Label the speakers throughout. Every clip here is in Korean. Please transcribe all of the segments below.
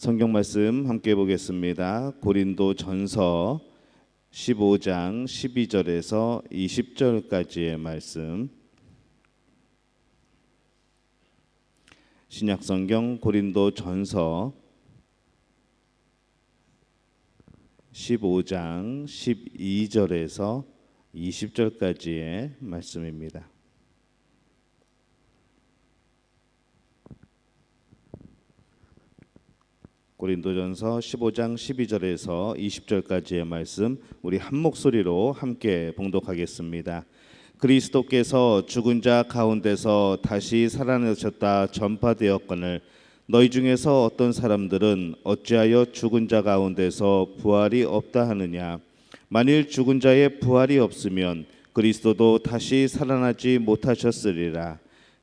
Speaker 1: 성경 말씀 함께 보겠습니다. 고린도전서 15장 12절에서 20절까지의 말씀. 신약성경 고린도전서 15장 12절에서 20절까지의 말씀입니다. 고린도전서 15장 12절에서 20절까지의 말씀, 우리 한 목소리로 함께 봉독하겠습니다. 그리스도께서 죽은 자 가운데서 다시 살아나셨다 전파되었거늘 너희 중에서 어떤 사람들은 어찌하여 죽은 자 가운데서 부활이 없다 하느냐. 만일 죽은 자의 부활이 없으면 그리스도도 다시 살아나지 못하셨으리라.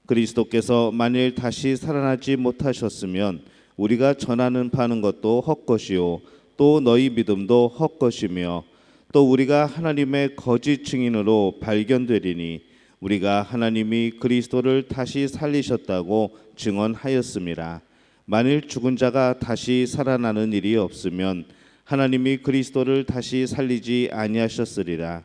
Speaker 1: 그리스도께서 만일 다시 살아나지 못하셨으면 우리가 전하는 바는 것도 헛것이요 또 너희 믿음도 헛것이며 또 우리가 하나님의 거짓 증인으로 발견되리니 우리가 하나님이 그리스도를 다시 살리셨다고 증언하였음이라. 만일 죽은 자가 다시 살아나는 일이 없으면 하나님이 그리스도를 다시 살리지 아니하셨으리라.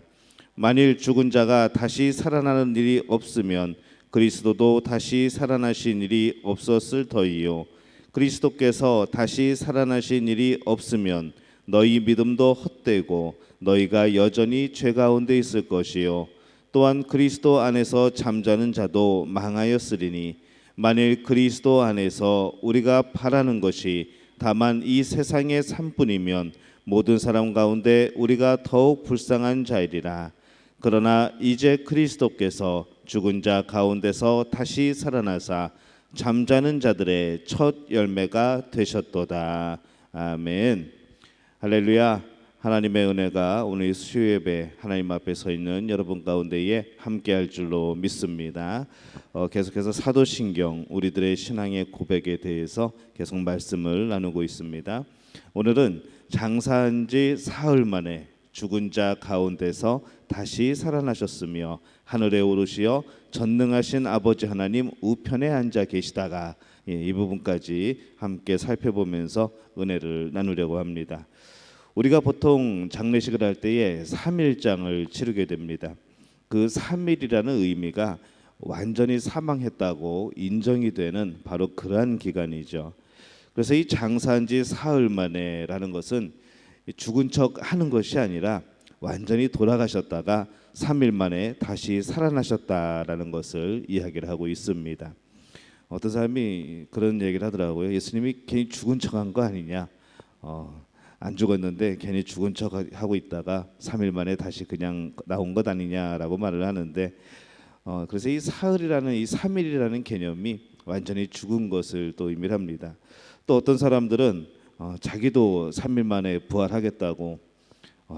Speaker 1: 만일 죽은 자가 다시 살아나는 일이 없으면 그리스도도 다시 살아나신 일이 없었을 터이요 그리스도께서 다시 살아나신 일이 없으면 너희 믿음도 헛되고 너희가 여전히 죄 가운데 있을 것이요 또한 그리스도 안에서 잠자는 자도 망하였으리니 만일 그리스도 안에서 우리가 바라는 것이 다만 이 세상의 삶뿐이면 모든 사람 가운데 우리가 더욱 불쌍한 자이리라. 그러나 이제 그리스도께서 죽은 자 가운데서 다시 살아나사 잠자는 자들의 첫 열매가 되셨도다. 아멘. 할렐루야. 하나님의 은혜가 오늘 수요예배 하나님 앞에 서 있는 여러분 가운데에 함께할 줄로 믿습니다. 계속해서 사도신경 우리들의 신앙의 고백에 대해서 계속 말씀을 나누고 있습니다. 오늘은 장사한 지 사흘 만에 죽은 자 가운데서 다시 살아나셨으며 하늘에 오르시어 전능하신 아버지 하나님 우편에 앉아 계시다가 이 부분까지 함께 살펴보면서 은혜를 나누려고 합니다. 우리가 보통 장례식을 할 때에 3일장을 치르게 됩니다. 그 3일이라는 의미가 완전히 사망했다고 인정이 되는 바로 그러한 기간이죠. 그래서 이 장사한 지 사흘 만에라는 것은 죽은 척 하는 것이 아니라 완전히 돌아가셨다가 3일 만에 다시 살아나셨다라는 것을 이야기를 하고 있습니다. 어떤 사람이 그런 얘기를 하더라고요. 예수님이 괜히 죽은 척한 거 아니냐. 안 죽었는데 괜히 죽은 척 하고 있다가 3일 만에 다시 그냥 나온 것 아니냐라고 말을 하는데 그래서 이 사흘이라는 이 3일이라는 개념이 완전히 죽은 것을 또 의미합니다. 또 어떤 사람들은 자기도 3일 만에 부활하겠다고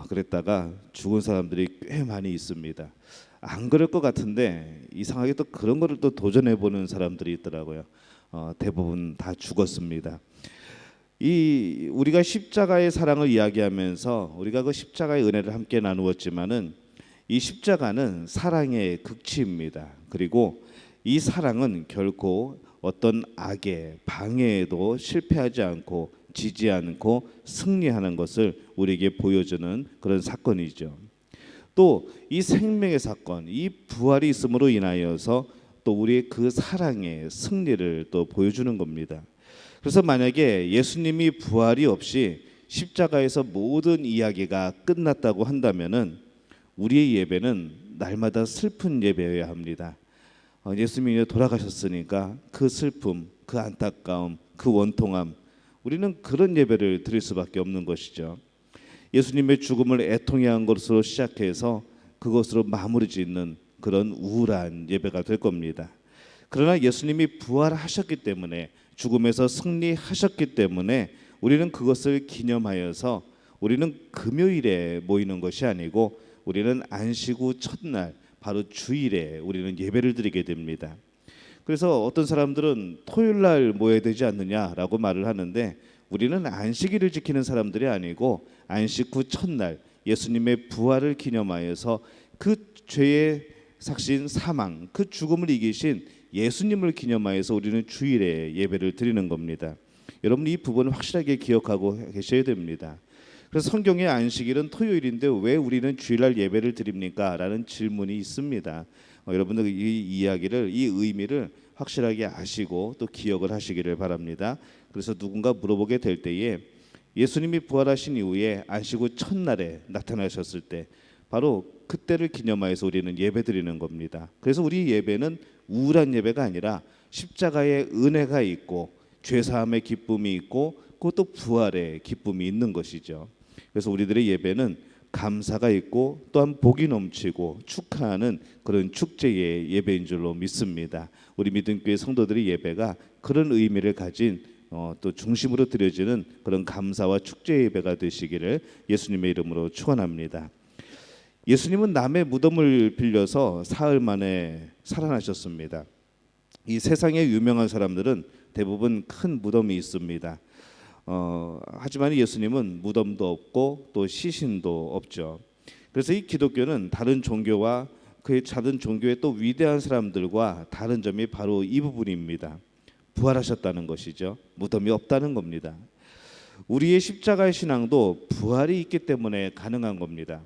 Speaker 1: 그랬다가 죽은 사람들이 꽤 많이 있습니다. 안 그럴 것 같은데 이상하게 또 그런 거를 또 도전해 보는 사람들이 있더라고요. 대부분 다 죽었습니다. 이 우리가 십자가의 사랑을 이야기하면서 우리가 그 십자가의 은혜를 함께 나누었지만은 이 십자가는 사랑의 극치입니다. 그리고 이 사랑은 결코 어떤 악의 방해에도 실패하지 않고 지지 않고 승리하는 것을 우리에게 보여주는 그런 사건이죠. 또 이 생명의 사건, 이 부활이 있음으로 인하여서 또 우리의 그 사랑의 승리를 또 보여주는 겁니다. 그래서 만약에 예수님이 부활이 없이 십자가에서 모든 이야기가 끝났다고 한다면은 우리의 예배는 날마다 슬픈 예배여야 합니다. 예수님이 돌아가셨으니까 그 슬픔, 그 안타까움, 그 원통함, 우리는 그런 예배를 드릴 수밖에 없는 것이죠. 예수님의 죽음을 애통해한 것으로 시작해서 그것으로 마무리 짓는 그런 우울한 예배가 될 겁니다. 그러나 예수님이 부활하셨기 때문에 죽음에서 승리하셨기 때문에 우리는 그것을 기념하여서 우리는 금요일에 모이는 것이 아니고 우리는 안식 후 첫날 바로 주일에 우리는 예배를 드리게 됩니다. 그래서 어떤 사람들은 토요일 날 모여야 되지 않느냐라고 말을 하는데 우리는 안식일을 지키는 사람들이 아니고 안식 후 첫날 예수님의 부활을 기념하여서 그 죄의 삭신 사망, 그 죽음을 이기신 예수님을 기념하여서 우리는 주일에 예배를 드리는 겁니다. 여러분 이 부분을 확실하게 기억하고 계셔야 됩니다. 그래서 성경의 안식일은 토요일인데 왜 우리는 주일날 예배를 드립니까? 라는 질문이 있습니다. 여러분들 이 이야기를, 이 의미를 확실하게 아시고 또 기억을 하시기를 바랍니다. 그래서 누군가 물어보게 될 때에 예수님이 부활하신 이후에 안식 후 첫날에 나타나셨을 때 바로 그때를 기념하여서 우리는 예배드리는 겁니다. 그래서 우리 예배는 우울한 예배가 아니라 십자가의 은혜가 있고 죄사함의 기쁨이 있고 그것도 부활의 기쁨이 있는 것이죠. 그래서 우리들의 예배는 감사가 있고 또한 복이 넘치고 축하하는 그런 축제의 예배인 줄로 믿습니다. 우리 믿음교회 성도들의 예배가 그런 의미를 가진 또 중심으로 드려지는 그런 감사와 축제 예배가 되시기를 예수님의 이름으로 축원합니다. 예수님은 남의 무덤을 빌려서 사흘 만에 살아나셨습니다. 이 세상의 유명한 사람들은 대부분 큰 무덤이 있습니다. 하지만 예수님은 무덤도 없고 또 시신도 없죠. 그래서 이 기독교는 다른 종교와 그의 다른 종교의 또 위대한 사람들과 다른 점이 바로 이 부분입니다. 부활하셨다는 것이죠. 무덤이 없다는 겁니다. 우리의 십자가의 신앙도 부활이 있기 때문에 가능한 겁니다.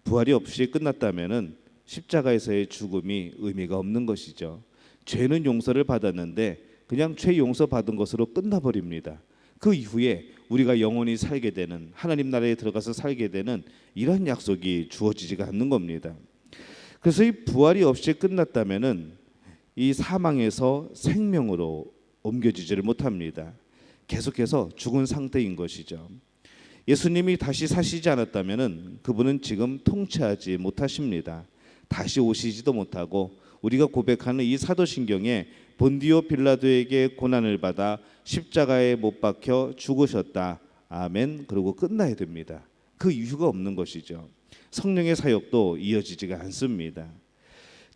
Speaker 1: 부활이 없이 끝났다면은 십자가에서의 죽음이 의미가 없는 것이죠. 죄는 용서를 받았는데 그냥 죄 용서 받은 것으로 끝나버립니다. 그 이후에 우리가 영원히 살게 되는, 하나님 나라에 들어가서 살게 되는 이런 약속이 주어지지가 않는 겁니다. 그래서 이 부활이 없이 끝났다면은 이 사망에서 생명으로 옮겨지지를 못합니다. 계속해서 죽은 상태인 것이죠. 예수님이 다시 사시지 않았다면은 그분은 지금 통치하지 못하십니다. 다시 오시지도 못하고 우리가 고백하는 이 사도신경에 본디오 빌라도에게 고난을 받아 십자가에 못 박혀 죽으셨다. 아멘. 그러고 끝나야 됩니다. 그 이유가 없는 것이죠. 성령의 사역도 이어지지가 않습니다.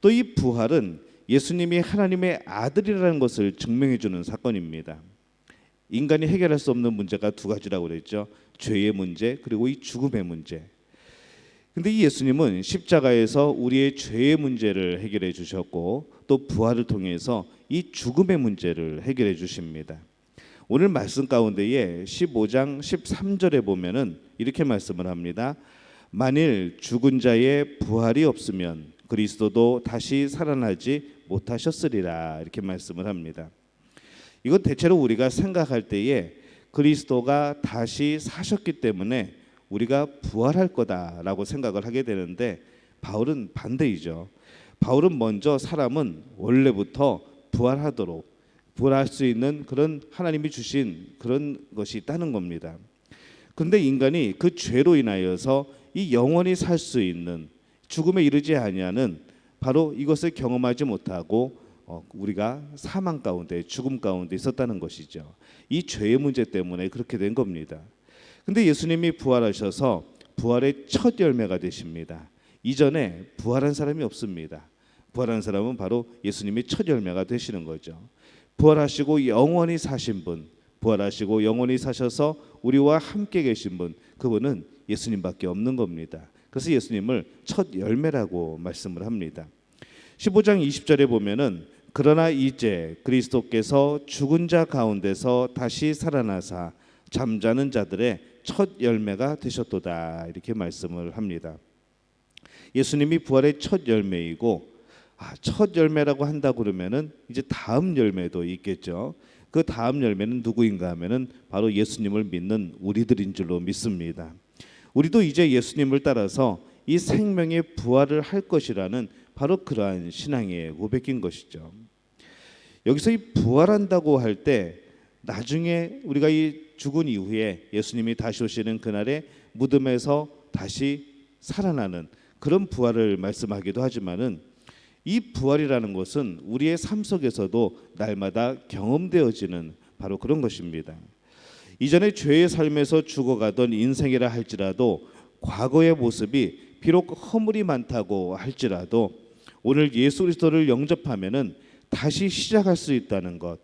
Speaker 1: 또 이 부활은 예수님이 하나님의 아들이라는 것을 증명해 주는 사건입니다. 인간이 해결할 수 없는 문제가 두 가지라고 그랬죠. 죄의 문제 그리고 이 죽음의 문제. 근데 이 예수님은 십자가에서 우리의 죄의 문제를 해결해 주셨고 또 부활을 통해서 이 죽음의 문제를 해결해 주십니다. 오늘 말씀 가운데에 15장 13절에 보면은 이렇게 말씀을 합니다. 만일 죽은 자의 부활이 없으면 그리스도도 다시 살아나지 못하셨으리라 이렇게 말씀을 합니다. 이건 대체로 우리가 생각할 때에 그리스도가 다시 사셨기 때문에 우리가 부활할 거다라고 생각을 하게 되는데 바울은 반대이죠. 바울은 먼저 사람은 원래부터 부활할 수 있는 그런 하나님이 주신 그런 것이 있다는 겁니다. 그런데 인간이 그 죄로 인하여서 이 영원히 살 수 있는 죽음에 이르지 아니하는 바로 이것을 경험하지 못하고 우리가 사망 가운데 죽음 가운데 있었다는 것이죠. 이 죄의 문제 때문에 그렇게 된 겁니다. 근데 예수님이 부활하셔서 부활의 첫 열매가 되십니다. 이전에 부활한 사람이 없습니다. 부활한 사람은 바로 예수님이 첫 열매가 되시는 거죠. 부활하시고 영원히 사신 분, 부활하시고 영원히 사셔서 우리와 함께 계신 분, 그분은 예수님밖에 없는 겁니다. 그래서 예수님을 첫 열매라고 말씀을 합니다. 15장 20절에 보면은 그러나 이제 그리스도께서 죽은 자 가운데서 다시 살아나사 잠자는 자들의 첫 열매가 되셨도다 이렇게 말씀을 합니다. 예수님이 부활의 첫 열매이고 첫 열매라고 한다 그러면은 이제 다음 열매도 있겠죠. 그 다음 열매는 누구인가 하면은 바로 예수님을 믿는 우리들인 줄로 믿습니다. 우리도 이제 예수님을 따라서 이 생명의 부활을 할 것이라는 바로 그러한 신앙의 고백인 것이죠. 여기서 이 부활한다고 할 때 나중에 우리가 이 죽은 이후에 예수님이 다시 오시는 그날에 무덤에서 다시 살아나는 그런 부활을 말씀하기도 하지만은 이 부활이라는 것은 우리의 삶 속에서도 날마다 경험되어지는 바로 그런 것입니다. 이전에 죄의 삶에서 죽어가던 인생이라 할지라도 과거의 모습이 비록 허물이 많다고 할지라도 오늘 예수 그리스도를 영접하면은 다시 시작할 수 있다는 것,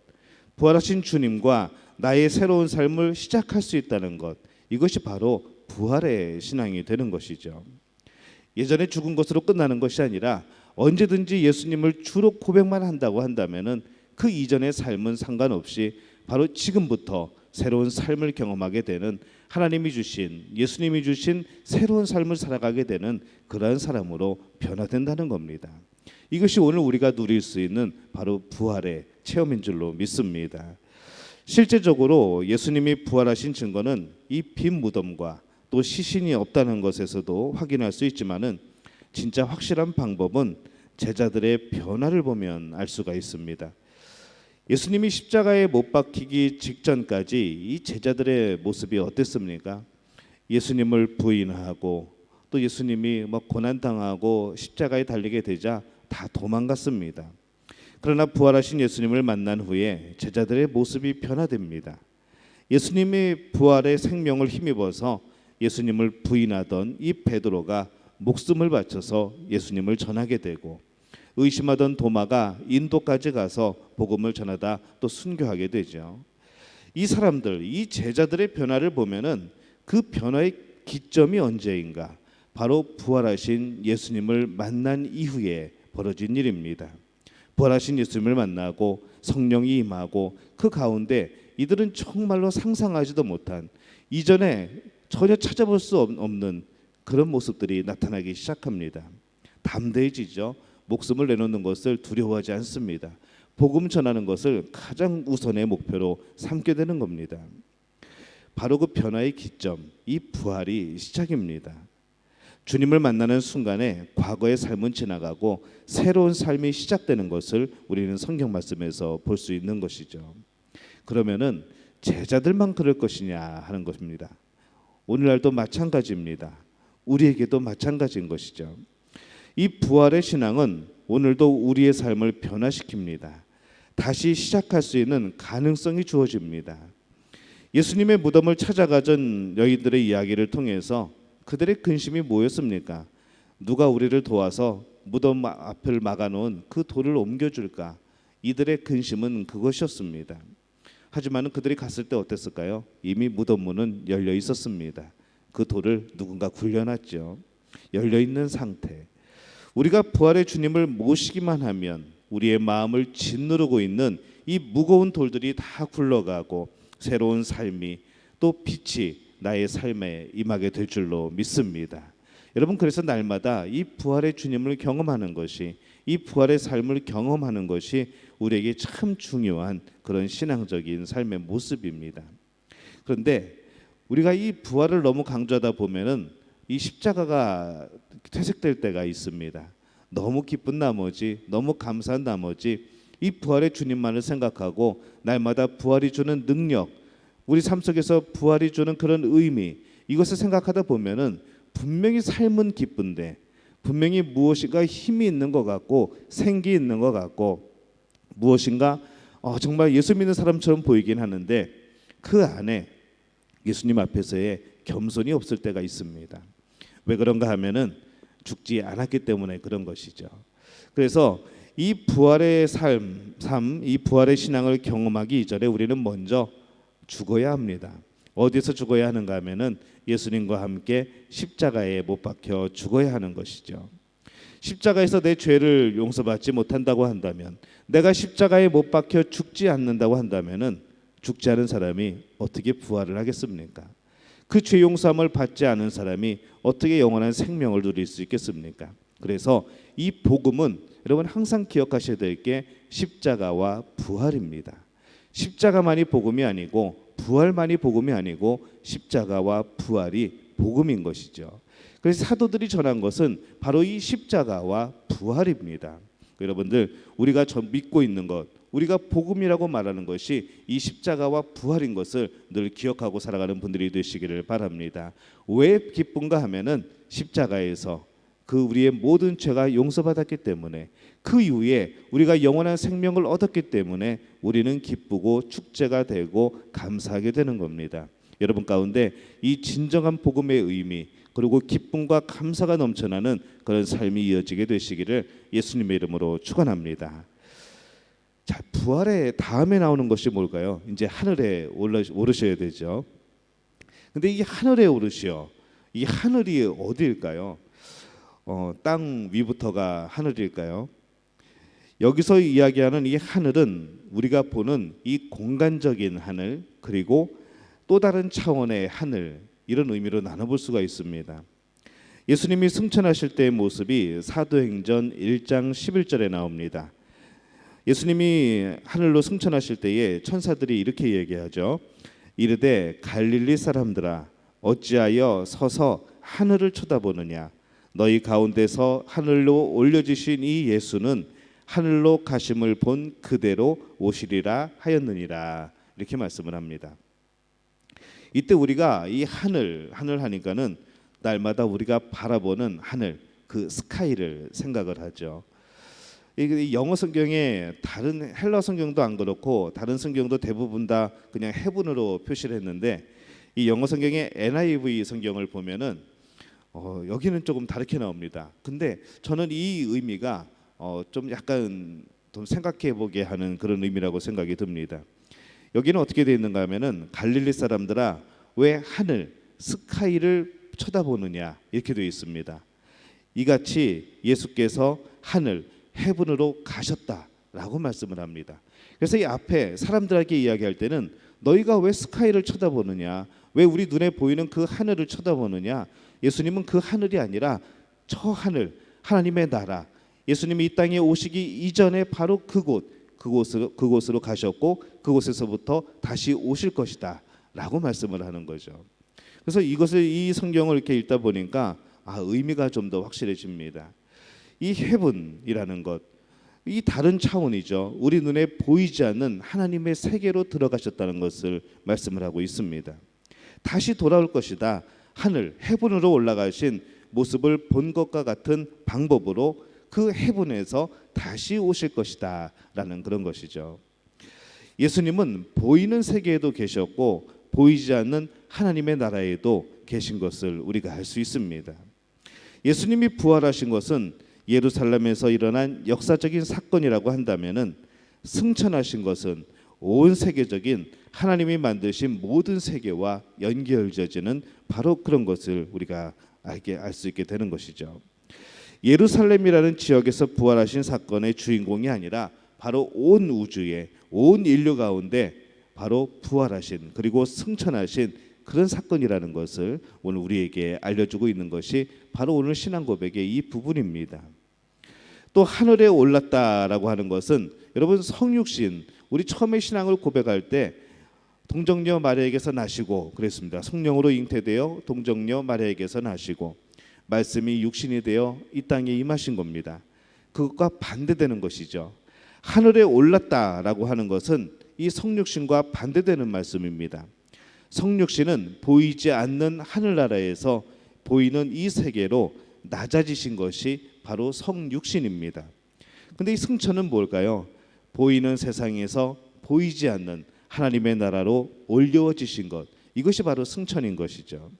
Speaker 1: 부활하신 주님과 나의 새로운 삶을 시작할 수 있다는 것, 이것이 바로 부활의 신앙이 되는 것이죠. 예전에 죽은 것으로 끝나는 것이 아니라 언제든지 예수님을 주로 고백만 한다고 한다면은 그 이전의 삶은 상관없이 바로 지금부터 새로운 삶을 경험하게 되는, 하나님이 주신, 예수님이 주신 새로운 삶을 살아가게 되는 그러한 사람으로 변화된다는 겁니다. 이것이 오늘 우리가 누릴 수 있는 바로 부활의 체험인 줄로 믿습니다. 실제적으로 예수님이 부활하신 증거는 이 빈 무덤과 또 시신이 없다는 것에서도 확인할 수 있지만은, 진짜 확실한 방법은 제자들의 변화를 보면 알 수가 있습니다. 예수님이 십자가에 못 박히기 직전까지 이 제자들의 모습이 어땠습니까? 예수님을 부인하고 또 예수님이 고난 당하고 십자가에 달리게 되자 다 도망갔습니다. 그러나 부활하신 예수님을 만난 후에 제자들의 모습이 변화됩니다. 예수님이 부활의 생명을 힘입어서 예수님을 부인하던 이 베드로가 목숨을 바쳐서 예수님을 전하게 되고, 의심하던 도마가 인도까지 가서 복음을 전하다 또 순교하게 되죠. 이 사람들, 이 제자들의 변화를 보면은 그 변화의 기점이 언제인가? 바로 부활하신 예수님을 만난 이후에 벌어진 일입니다. 부활하신 예수님을 만나고 성령이 임하고 그 가운데 이들은 정말로 상상하지도 못한, 이전에 전혀 찾아볼 수 없는 그런 모습들이 나타나기 시작합니다. 담대해지죠. 목숨을 내놓는 것을 두려워하지 않습니다. 복음 전하는 것을 가장 우선의 목표로 삼게 되는 겁니다. 바로 그 변화의 기점, 이 부활이 시작입니다. 주님을 만나는 순간에 과거의 삶은 지나가고 새로운 삶이 시작되는 것을 우리는 성경 말씀에서 볼 수 있는 것이죠. 그러면은 제자들만 그럴 것이냐 하는 것입니다. 오늘날도 마찬가지입니다. 우리에게도 마찬가지인 것이죠. 이 부활의 신앙은 오늘도 우리의 삶을 변화시킵니다. 다시 시작할 수 있는 가능성이 주어집니다. 예수님의 무덤을 찾아가던 여인들의 이야기를 통해서 그들의 근심이 뭐였습니까? 누가 우리를 도와서 무덤 앞을 막아놓은 그 돌을 옮겨줄까? 이들의 근심은 그것이었습니다. 하지만 그들이 갔을 때 어땠을까요? 이미 무덤 문은 열려 있었습니다. 그 돌을 누군가 굴려놨죠. 열려 있는 상태. 우리가 부활의 주님을 모시기만 하면 우리의 마음을 짓누르고 있는 이 무거운 돌들이 다 굴러가고 새로운 삶이 또 빛이 나의 삶에 임하게 될 줄로 믿습니다. 여러분, 그래서 날마다 이 부활의 주님을 경험하는 것이, 이 부활의 삶을 경험하는 것이 우리에게 참 중요한 그런 신앙적인 삶의 모습입니다. 그런데 우리가 이 부활을 너무 강조하다 보면은 이 십자가가 퇴색될 때가 있습니다. 너무 기쁜 나머지, 너무 감사한 나머지 이 부활의 주님만을 생각하고 날마다 부활이 주는 능력, 우리 삶 속에서 부활이 주는 그런 의미, 이것을 생각하다 보면은 분명히 삶은 기쁜데, 분명히 무엇인가 힘이 있는 것 같고 생기 있는 것 같고 무엇인가 정말 예수 믿는 사람처럼 보이긴 하는데 그 안에 예수님 앞에서의 겸손이 없을 때가 있습니다. 왜 그런가 하면은 죽지 않았기 때문에 그런 것이죠. 그래서 이 부활의 삶, 이 부활의 신앙을 경험하기 이전에 우리는 먼저 죽어야 합니다. 어디서 죽어야 하는가 하면은 예수님과 함께 십자가에 못 박혀 죽어야 하는 것이죠. 십자가에서 내 죄를 용서받지 못한다고 한다면, 내가 십자가에 못 박혀 죽지 않는다고 한다면은 죽지 않은 사람이 어떻게 부활을 하겠습니까? 그 죄 용서함을 받지 않은 사람이 어떻게 영원한 생명을 누릴 수 있겠습니까? 그래서 이 복음은 여러분 항상 기억하셔야 될 게 십자가와 부활입니다. 십자가만이 복음이 아니고 부활만이 복음이 아니고 십자가와 부활이 복음인 것이죠. 그래서 사도들이 전한 것은 바로 이 십자가와 부활입니다. 여러분들, 우리가 믿고 있는 것, 우리가 복음이라고 말하는 것이 이 십자가와 부활인 것을 늘 기억하고 살아가는 분들이 되시기를 바랍니다. 왜 기쁜가 하면은 십자가에서 그 우리의 모든 죄가 용서받았기 때문에, 그 이후에 우리가 영원한 생명을 얻었기 때문에 우리는 기쁘고 축제가 되고 감사하게 되는 겁니다. 여러분 가운데 이 진정한 복음의 의미, 그리고 기쁨과 감사가 넘쳐나는 그런 삶이 이어지게 되시기를 예수님의 이름으로 축원합니다. 자, 부활의 다음에 나오는 것이 뭘까요? 이제 하늘에 오르셔야 되죠. 근데 이 하늘에 오르시어, 이 하늘이 어디일까요? 땅 위부터가 하늘일까요? 여기서 이야기하는 이 하늘은 우리가 보는 이 공간적인 하늘, 그리고 또 다른 차원의 하늘, 이런 의미로 나눠볼 수가 있습니다. 예수님이 승천하실 때의 모습이 사도행전 1장 11절에 나옵니다. 예수님이 하늘로 승천하실 때에 천사들이 이렇게 얘기하죠. 이르되 갈릴리 사람들아 어찌하여 서서 하늘을 쳐다보느냐. 너희 가운데서 하늘로 올려지신 이 예수는 하늘로 가심을 본 그대로 오시리라 하였느니라. 이렇게 말씀을 합니다. 이때 우리가 이 하늘 하니까는 날마다 우리가 바라보는 하늘, 그 스카이를 생각을 하죠. 이 영어 성경에 다른 헬라 성경도 안 그렇고 다른 성경도 대부분 다 그냥 헤븐으로 표시를 했는데, 이 영어 성경의 NIV 성경을 보면은 여기는 조금 다르게 나옵니다. 근데 저는 이 의미가 좀 약간 좀 생각해 보게 하는 그런 의미라고 생각이 듭니다. 여기는 어떻게 되어 있는가 하면은 갈릴리 사람들아 왜 하늘 스카이를 쳐다보느냐, 이렇게 되어 있습니다. 이같이 예수께서 하늘 헤븐으로 가셨다라고 말씀을 합니다. 그래서 이 앞에 사람들에게 이야기할 때는 너희가 왜 스카이를 쳐다보느냐, 왜 우리 눈에 보이는 그 하늘을 쳐다보느냐. 예수님은 그 하늘이 아니라 저 하늘, 하나님의 나라, 예수님이 이 땅에 오시기 이전에 바로 그곳으로 가셨고 그곳에서부터 다시 오실 것이다 라고 말씀을 하는 거죠. 그래서 이 성경을 이렇게 읽다 보니까 의미가 좀 더 확실해집니다. 이 헤븐이라는 것, 이 다른 차원이죠. 우리 눈에 보이지 않는 하나님의 세계로 들어가셨다는 것을 말씀을 하고 있습니다. 다시 돌아올 것이다. 하늘 헤븐으로 올라가신 모습을 본 것과 같은 방법으로 그 헤븐에서 다시 오실 것이다 라는 그런 것이죠. 예수님은 보이는 세계에도 계셨고 보이지 않는 하나님의 나라에도 계신 것을 우리가 알 수 있습니다. 예수님이 부활하신 것은 예루살렘에서 일어난 역사적인 사건이라고 한다면은, 승천하신 것은 온 세계적인 하나님이 만드신 모든 세계와 연결되어지는 바로 그런 것을 우리가 알 수 있게 되는 것이죠. 예루살렘이라는 지역에서 부활하신 사건의 주인공이 아니라 바로 온 우주의 온 인류 가운데 바로 부활하신 그리고 승천하신 그런 사건이라는 것을 오늘 우리에게 알려주고 있는 것이 바로 오늘 신앙 고백의 이 부분입니다. 또 하늘에 올랐다라고 하는 것은, 여러분 성육신, 우리 처음에 신앙을 고백할 때 동정녀 마리아에게서 나시고 그랬습니다. 성령으로 잉태되어 동정녀 마리아에게서 나시고 말씀이 육신이 되어 이 땅에 임하신 겁니다. 그것과 반대되는 것이죠. 하늘에 올랐다라고 하는 것은 이 성육신과 반대되는 말씀입니다. 성육신은 보이지 않는 하늘나라에서 보이는 이 세계로 낮아지신 것이 바로 성육신입니다. 근데 이 승천은 뭘까요? 보이는 세상에서 보이지 않는 하나님의 나라로 올려지신 것, 이것이 바로 승천인 것이죠.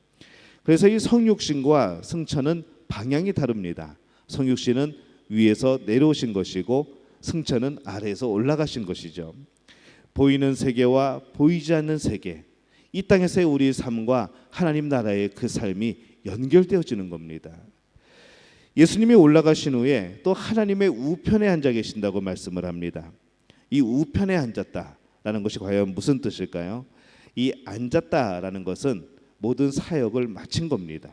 Speaker 1: 그래서 이 성육신과 승천은 방향이 다릅니다. 성육신은 위에서 내려오신 것이고 승천은 아래에서 올라가신 것이죠. 보이는 세계와 보이지 않는 세계, 이 땅에서의 우리의 삶과 하나님 나라의 그 삶이 연결되어지는 겁니다. 예수님이 올라가신 후에 또 하나님의 우편에 앉아 계신다고 말씀을 합니다. 이 우편에 앉았다라는 것이 과연 무슨 뜻일까요? 이 앉았다라는 것은 모든 사역을 마친 겁니다.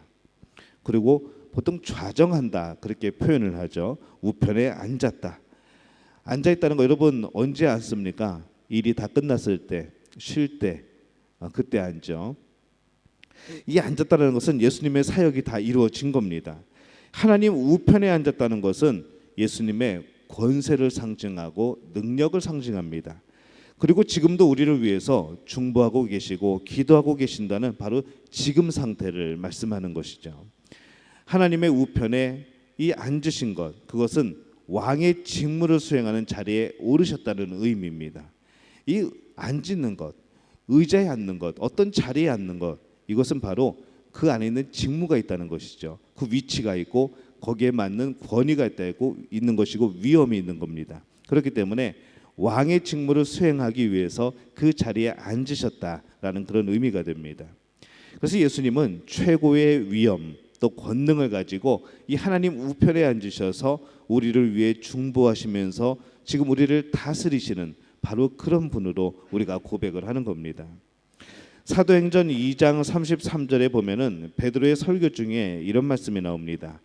Speaker 1: 그리고 보통 좌정한다 그렇게 표현을 하죠. 우편에 앉았다. 앉아있다는 거 여러분 언제 앉습니까? 일이 다 끝났을 때, 쉴 때, 그때 앉죠. 이 앉았다는 것은 예수님의 사역이 다 이루어진 겁니다. 하나님 우편에 앉았다는 것은 예수님의 권세를 상징하고 능력을 상징합니다. 그리고 지금도 우리를 위해서 중보하고 계시고 기도하고 계신다는 바로 지금 상태를 말씀하는 것이죠. 하나님의 우편에 이 앉으신 것, 그것은 왕의 직무를 수행하는 자리에 오르셨다는 의미입니다. 이 앉는 것, 의자에 앉는 것, 어떤 자리에 앉는 것, 이것은 바로 그 안에 있는 직무가 있다는 것이죠. 그 위치가 있고 거기에 맞는 권위가 있는 것이고 위엄이 있는 겁니다. 그렇기 때문에 왕의 직무를 수행하기 위해서 그 자리에 앉으셨다라는 그런 의미가 됩니다. 그래서 예수님은 최고의 위엄 또 권능을 가지고 이 하나님 우편에 앉으셔서 우리를 위해 중보하시면서 지금 우리를 다스리시는 바로 그런 분으로 우리가 고백을 하는 겁니다. 사도행전 2장 33절에 보면은 베드로의 설교 중에 이런 말씀이 나옵니다.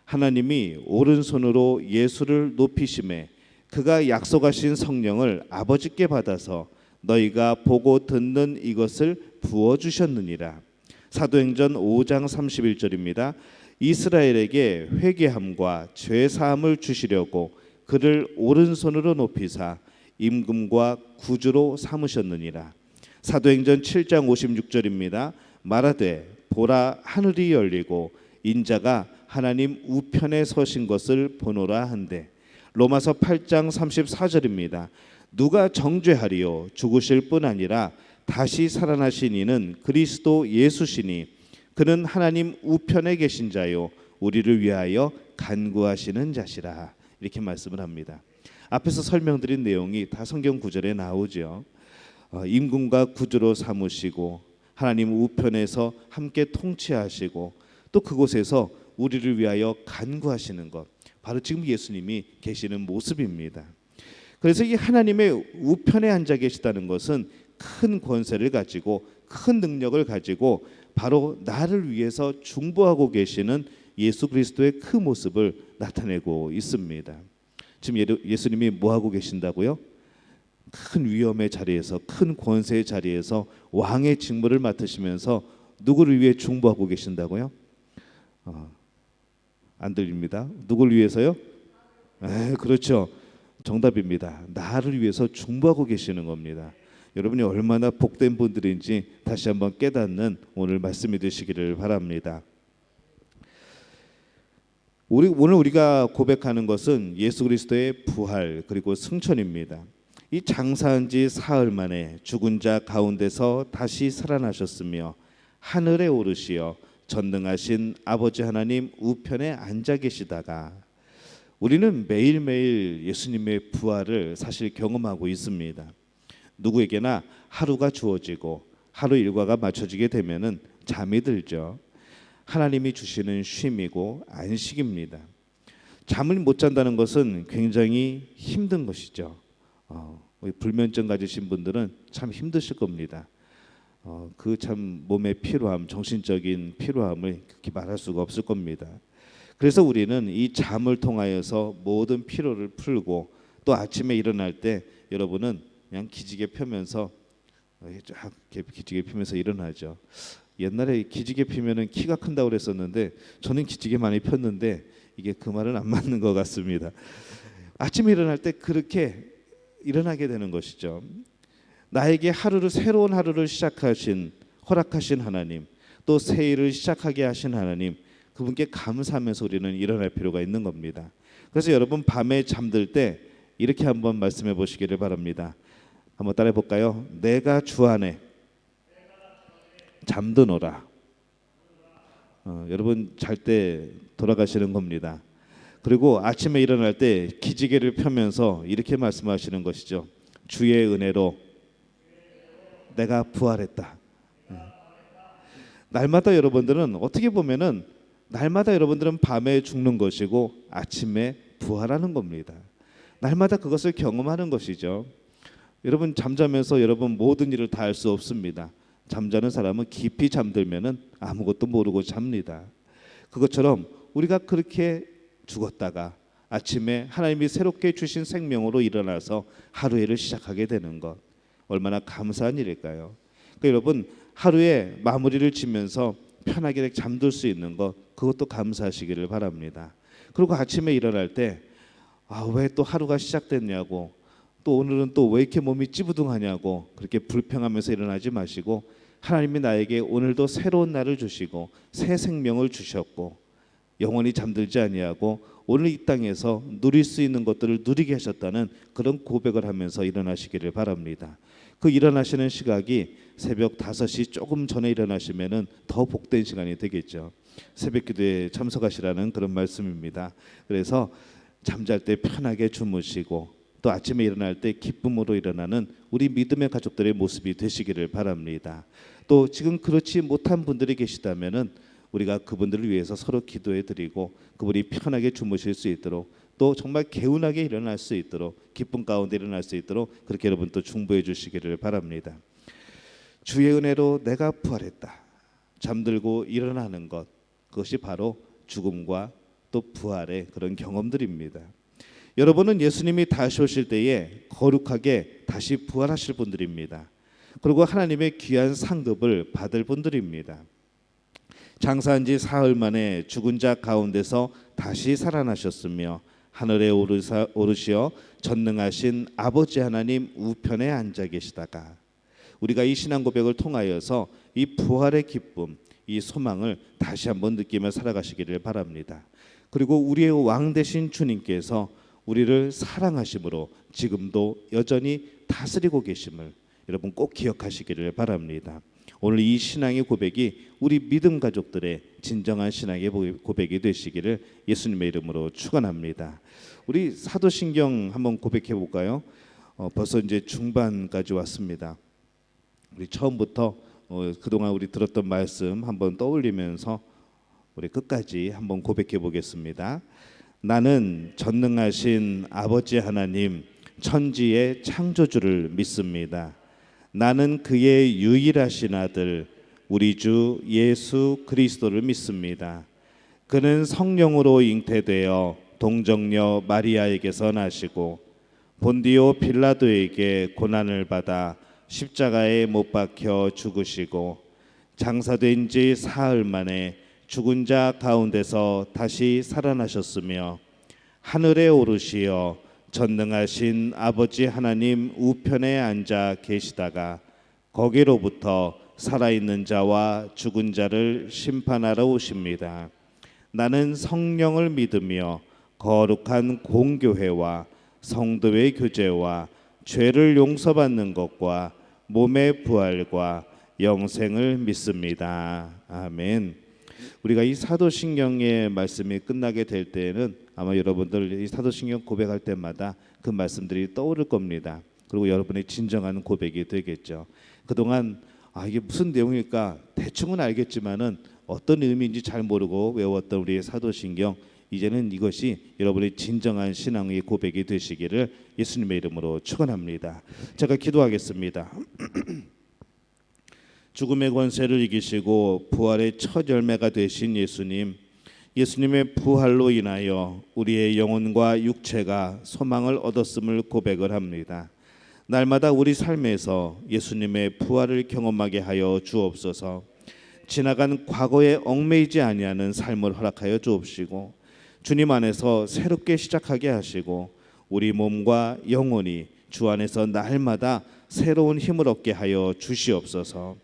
Speaker 1: 하나님이 오른손으로 예수를 높이심에 그가 약속하신 성령을 아버지께 받아서 너희가 보고 듣는 이것을 부어주셨느니라. 사도행전 5장 31절입니다. 이스라엘에게 회개함과 죄사함을 주시려고 그를 오른손으로 높이사 임금과 구주로 삼으셨느니라. 사도행전 7장 56절입니다. 말하되 보라 하늘이 열리고 인자가 하나님 우편에 서신 것을 보노라 한대. 로마서 8장 34절입니다. 누가 정죄하리요 죽으실 뿐 아니라 다시 살아나신 이는 그리스도 예수시니 그는 하나님 우편에 계신 자요 우리를 위하여 간구하시는 자시라. 이렇게 말씀을 합니다. 앞에서 설명드린 내용이 다 성경 구절에 나오죠. 임금과 구주로 삼으시고 하나님 우편에서 함께 통치하시고 또 그곳에서 우리를 위하여 간구하시는 것, 바로 지금 예수님이 계시는 모습입니다. 그래서 이 하나님의 우편에 앉아 계시다는 것은 큰 권세를 가지고 큰 능력을 가지고 바로 나를 위해서 중보하고 계시는 예수 그리스도의 그 모습을 나타내고 있습니다. 지금 예수님이 뭐 하고 계신다고요? 큰 위엄의 자리에서, 큰 권세의 자리에서 왕의 직무를 맡으시면서 누구를 위해 중보하고 계신다고요? 안 들립니다. 누구를 위해서요? 그렇죠. 정답입니다. 나를 위해서 중보하고 계시는 겁니다. 여러분이 얼마나 복된 분들인지 다시 한번 깨닫는 오늘 말씀이 되시기를 바랍니다. 오늘 우리가 고백하는 것은 예수 그리스도의 부활 그리고 승천입니다. 이 장사한 지 사흘 만에 죽은 자 가운데서 다시 살아나셨으며 하늘에 오르시어 전능하신 아버지 하나님 우편에 앉아 계시다가 우리는 매일매일 예수님의 부활을 사실 경험하고 있습니다. 누구에게나 하루가 주어지고 하루 일과가 맞춰지게 되면은 잠이 들죠. 하나님이 주시는 쉼이고 안식입니다. 잠을 못 잔다는 것은 굉장히 힘든 것이죠. 불면증 가지신 분들은 참 힘드실 겁니다. 그 참 몸의 피로함, 정신적인 피로함을 그렇게 말할 수가 없을 겁니다. 그래서 우리는 이 잠을 통하여서 모든 피로를 풀고 또 아침에 일어날 때 여러분은 그냥 기지개 펴면서 쫙 기지개 펴면서 일어나죠. 옛날에 기지개 피면은 키가 큰다고 그랬었는데 저는 기지개 많이 폈는데 이게 그 말은 안 맞는 것 같습니다. 아침에 일어날 때 그렇게 일어나게 되는 것이죠. 나에게 새로운 하루를 허락하신 하나님, 또 새 일을 시작하게 하신 하나님, 그분께 감사하면서 우리는 일어날 필요가 있는 겁니다. 그래서 여러분 밤에 잠들 때 이렇게 한번 말씀해 보시기를 바랍니다. 한번 따라해 볼까요? 내가 주 안에 잠드노라. 여러분 잘 때 돌아가시는 겁니다. 그리고 아침에 일어날 때 기지개를 펴면서 이렇게 말씀하시는 것이죠. 주의 은혜로 내가 부활했다. 날마다 여러분들은 어떻게 보면은 날마다 여러분들은 밤에 죽는 것이고 아침에 부활하는 겁니다. 날마다 그것을 경험하는 것이죠. 여러분 잠자면서 여러분 모든 일을 다 할 수 없습니다. 잠자는 사람은 깊이 잠들면은 아무것도 모르고 잡니다. 그것처럼 우리가 그렇게 죽었다가 아침에 하나님이 새롭게 주신 생명으로 일어나서 하루를 시작하게 되는 것, 얼마나 감사한 일일까요? 그러니까 여러분 하루에 마무리를 지면서 편하게 잠들 수 있는 것, 그것도 감사하시기를 바랍니다. 그리고 아침에 일어날 때 왜 또 하루가 시작됐냐고, 또 오늘은 또 왜 이렇게 몸이 찌부둥하냐고 그렇게 불평하면서 일어나지 마시고, 하나님이 나에게 오늘도 새로운 날을 주시고 새 생명을 주셨고 영원히 잠들지 아니하고 오늘 이 땅에서 누릴 수 있는 것들을 누리게 하셨다는 그런 고백을 하면서 일어나시기를 바랍니다. 그 일어나시는 시각이 새벽 5시 조금 전에 일어나시면은 더 복된 시간이 되겠죠. 새벽 기도에 참석하시라는 그런 말씀입니다. 그래서 잠잘 때 편하게 주무시고 또 아침에 일어날 때 기쁨으로 일어나는 우리 믿음의 가족들의 모습이 되시기를 바랍니다. 또 지금 그렇지 못한 분들이 계시다면은 우리가 그분들을 위해서 서로 기도해 드리고 그분이 편하게 주무실 수 있도록 또 정말 개운하게 일어날 수 있도록 기쁨 가운데 일어날 수 있도록 그렇게 여러분 또 중보해 주시기를 바랍니다. 주의 은혜로 내가 부활했다. 잠들고 일어나는 것, 그것이 바로 죽음과 또 부활의 그런 경험들입니다. 여러분은 예수님이 다시 오실 때에 거룩하게 다시 부활하실 분들입니다. 그리고 하나님의 귀한 상급을 받을 분들입니다. 장사한 지 사흘 만에 죽은 자 가운데서 다시 살아나셨으며 하늘에 오르시어 전능하신 아버지 하나님 우편에 앉아 계시다가, 우리가 이 신앙 고백을 통하여서 이 부활의 기쁨, 이 소망을 다시 한번 느끼며 살아가시기를 바랍니다. 그리고 우리의 왕 되신 주님께서 우리를 사랑하심으로 지금도 여전히 다스리고 계심을 여러분 꼭 기억하시기를 바랍니다. 오늘 이 신앙의 고백이 우리 믿음 가족들의 진정한 신앙의 고백이 되시기를 예수님의 이름으로 축원합니다. 우리 사도신경 한번 고백해 볼까요? 벌써 이제 중반까지 왔습니다. 우리 처음부터 그동안 우리 들었던 말씀 한번 떠올리면서 우리 끝까지 한번 고백해 보겠습니다. 나는 전능하신 아버지 하나님 천지의 창조주를 믿습니다. 나는 그의 유일하신 아들 우리 주 예수 그리스도를 믿습니다. 그는 성령으로 잉태되어 동정녀 마리아에게서 나시고 본디오 빌라도에게 고난을 받아 십자가에 못 박혀 죽으시고 장사된 지 사흘 만에 죽은 자 가운데서 다시 살아나셨으며 하늘에 오르시어 전능하신 아버지 하나님 우편에 앉아 계시다가 거기로부터 살아있는 자와 죽은 자를 심판하러 오십니다. 나는 성령을 믿으며 거룩한 공교회와 성도의 교제와 죄를 용서받는 것과 몸의 부활과 영생을 믿습니다. 아멘. 우리가 이 사도신경의 말씀이 끝나게 될 때에는 아마 여러분들 이 사도신경 고백할 때마다 그 말씀들이 떠오를 겁니다. 그리고 여러분의 진정한 고백이 되겠죠. 그동안 이게 무슨 내용일까 대충은 알겠지만은 어떤 의미인지 잘 모르고 외웠던 우리의 사도신경, 이제는 이것이 여러분의 진정한 신앙의 고백이 되시기를 예수님의 이름으로 축원합니다. 제가 기도하겠습니다. 죽음의 권세를 이기시고 부활의 첫 열매가 되신 예수님, 예수님의 부활로 인하여 우리의 영혼과 육체가 소망을 얻었음을 고백을 합니다. 날마다 우리 삶에서 예수님의 부활을 경험하게 하여 주옵소서. 지나간 과거에 얽매이지 아니하는 삶을 허락하여 주옵시고 주님 안에서 새롭게 시작하게 하시고 우리 몸과 영혼이 주 안에서 날마다 새로운 힘을 얻게 하여 주시옵소서.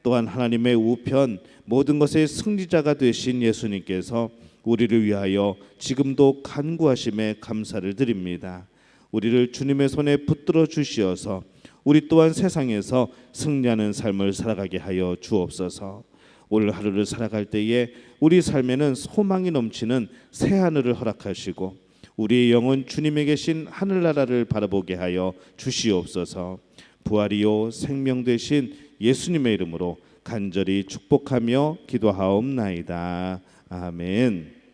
Speaker 1: 또한 하나님의 우편 모든 것의 승리자가 되신 예수님께서 우리를 위하여 지금도 간구하심에 감사를 드립니다. 우리를 주님의 손에 붙들어 주시어서 우리 또한 세상에서 승리하는 삶을 살아가게 하여 주옵소서. 오늘 하루를 살아갈 때에 우리 삶에는 소망이 넘치는 새 하늘을 허락하시고 우리의 영혼 주님에 계신 하늘나라를 바라보게 하여 주시옵소서. 부활이요 생명 되신 예수님의 이름으로 간절히 축복하며 기도하옵나이다. 아멘.